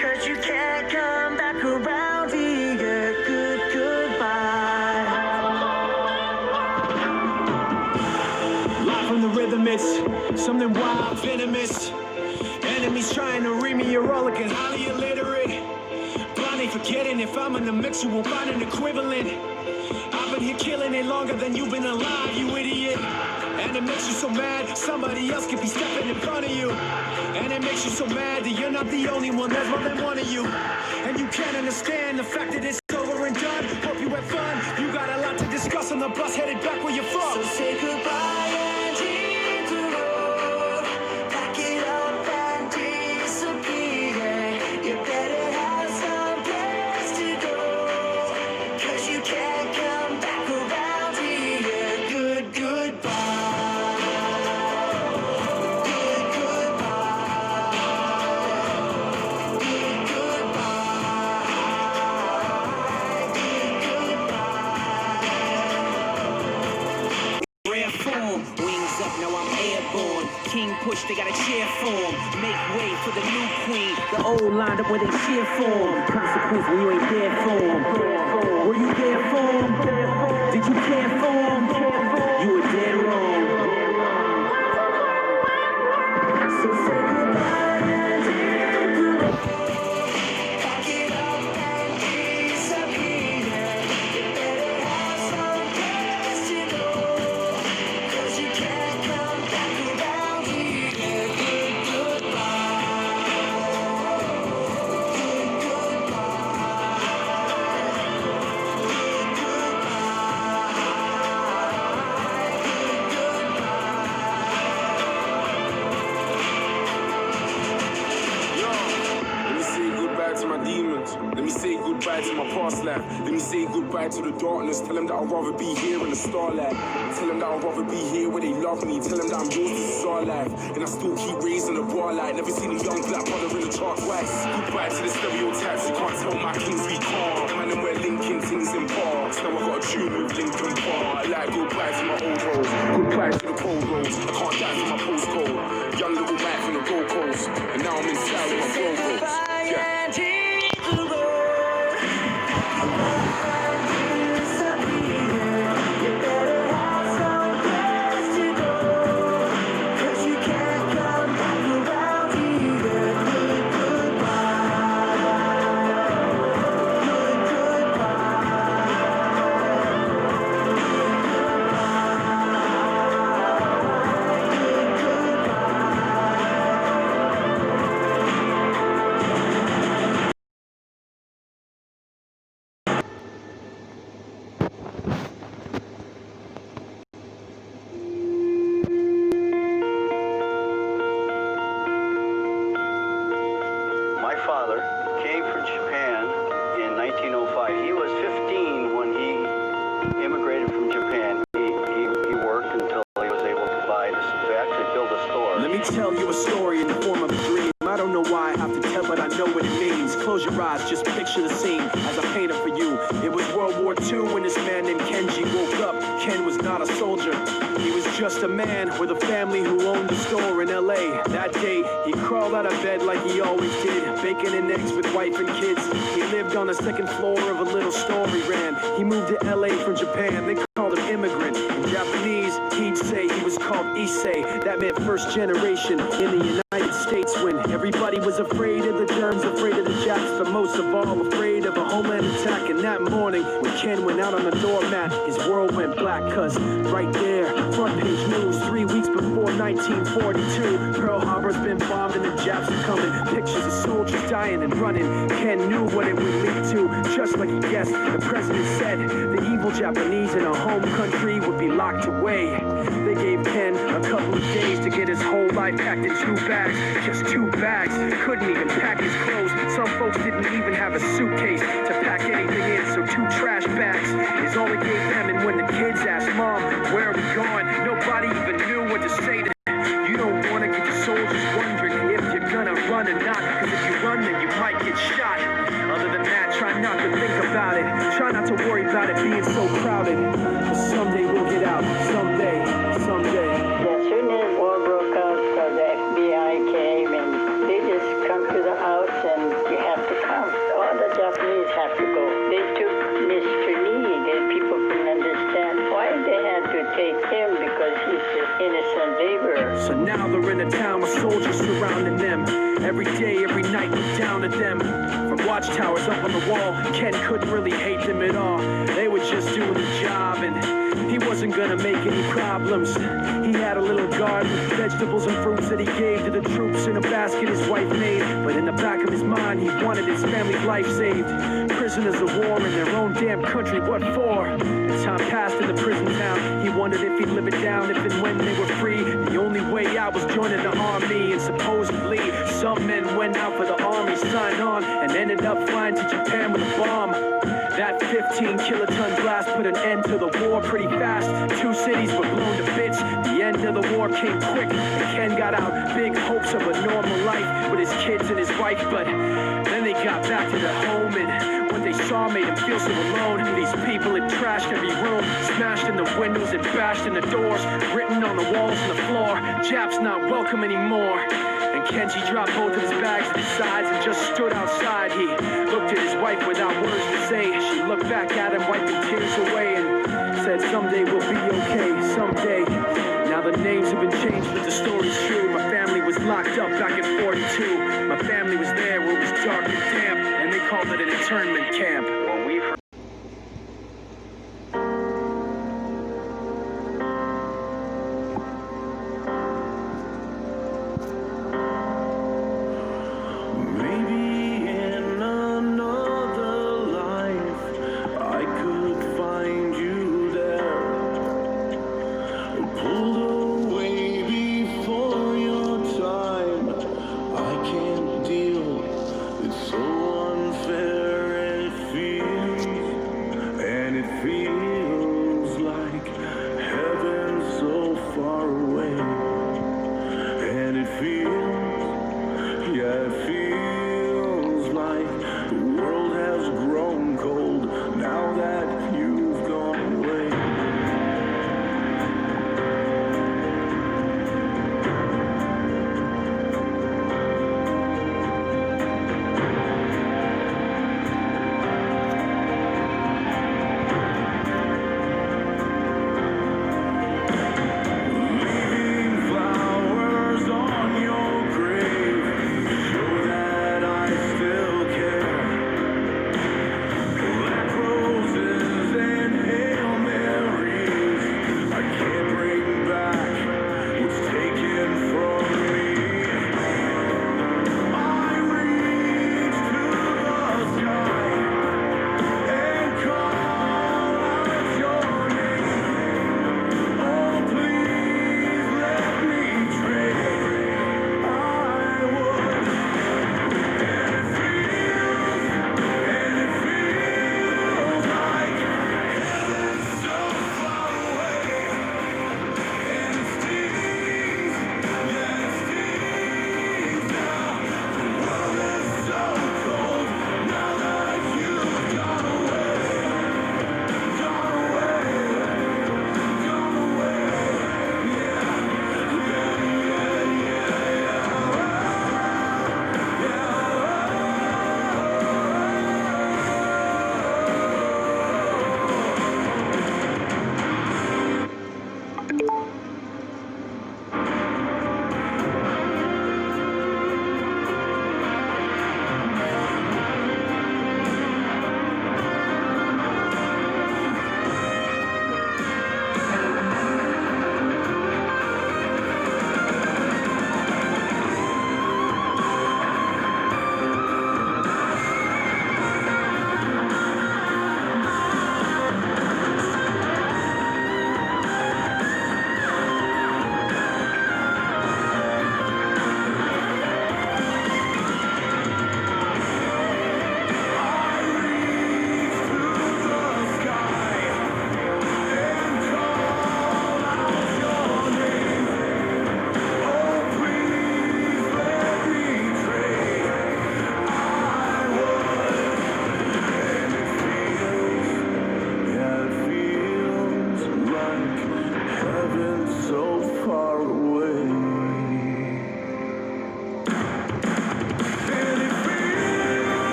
'cause you can't come back around here. Goodbye. Live from the rhythm, it's something wild, venomous. Enemies trying to read me, you're all looking highly illiterate. Blindly forgetting if I'm in the mix, you won't find an equivalent. I've been here killing it longer than you've been alive, you idiot. And it makes you so mad, somebody else could be stepping in front of you. And it makes you so mad that you're not the only one, there's more than one of you. And you can't understand the fact that it's over and done. Hope you had fun, you got a lot to discuss on the bus headed back where you're from. So say goodbye and hit the road. Pack it up and disappear. You better have some place to go, 'cause you can't come back around here. Goodbye. Wings up, now I'm airborne. King push, they gotta cheer for him. Make way for the new queen. The old lined up where they cheer for him. Consequence when you ain't there for him. Were you there for him? Did you care for him? You were dead wrong. So say goodbye and hit the road. Pack it up and disappear. You better have some place to go, 'cause you can't come back around here. To my demons, let me say goodbye to my past life. Let me say goodbye to the darkness. Tell them that I'd rather be here in the starlight. Tell them that I'd rather be here where they love me. Tell them that I'm yours, this is our life. And I still keep raising the bar like never seen a young black brother in the chart twice. Goodbye to the stereotypes, you can't tell my kings we can't. Man, and we're linking things in parks. Now I got a tune with Linkin Park. Like goodbye to my old hoes, goodbye to the cold roads. I can't die to my postcode. Young little Mike from the Gold Coast, and now I'm inside with my Volvos. Yeah. And hit the road. Pack it up and disappear. You better have some place to go, 'cause you can't come back around here. Goodbye. My father came from Japan in 1905. He was 15 when he immigrated from Japan. He worked until he was able to actually build a store. Let me tell you a story in the form of a dream. I don't know why I have to tell, but I know what it means. Close your eyes, just picture the scene as I paint it for you. It was World War II when this man named Kenji woke up. Ken was not a soldier. He was just a man with a family who owned a store in LA. That day, he crawled out of bed like he always did, bacon and eggs with wife and kids. He lived on the second floor of a little store he ran. He moved to LA from Japan. They called him immigrant. In Japanese, he'd say he was called Issei. That meant first generation in the United States when everybody was afraid of the germs, afraid of the Japs, but most of all afraid of a homeland attack. And that morning, when Ken went out on the doormat, his world went black, 'cause right there, front page news, 3 weeks before 1942, Pearl Harbor's been bombed and the Japs are coming. Pictures of soldiers dying and running. Ken knew what it would lead to, just like he guessed. The president said the evil Japanese in our home country would be locked away. They gave Ken a couple of days to get his whole life packed in 2 bags. Just 2 bags. Couldn't even pack his clothes. Some folks didn't even have a suitcase to pack anything in, so 2 trash bags is all they gave them. And when the kids asked Mom, where are we going? Nobody even knew what to say to them. You don't want to get the soldiers wondering if you're gonna run or not, 'cause if you run then you might get shot. Other than that, try not to think about it. Try not to worry about it being so crowded. Someday we'll get out. Someday. As soon as war broke out, the FBI came and they just come to the house and you have every day, every night looked down at them. From watchtowers up on the wall, Ken couldn't really hate them at all. They were just doing the job, and he wasn't gonna make any problems. He had a little garden with vegetables and fruits that he gave to the troops in a basket his wife made. But in the back of his mind, he wanted his family's life saved. Prisoners of war in their own damn country, what for? As time passed in the prison town, he wondered if he'd live it down if and when they were free. The only way out was joining the army, and supposedly some men went out for the army, signed on, and ended up flying to Japan with a bomb. That 15-kiloton blast put an end to the war pretty fast. 2 cities were blown to bits. The end of the war came quick, and Ken got out big hopes of a normal life with his kids and his wife. But then they got back to their home, and what they saw made them feel so alone. These people had trashed every room, smashed in the windows and bashed in the doors, written on the walls and the floor, "Japs not welcome anymore." And Kenji dropped both of his bags at his sides and just stood outside. He looked at his wife without words to say. She looked back at him, wiping tears away, and said, "Someday we'll be okay, someday." Now the names have been changed, but the story's true. My family was locked up back in 42. My family was there where it was dark and damp, and they called it an internment camp.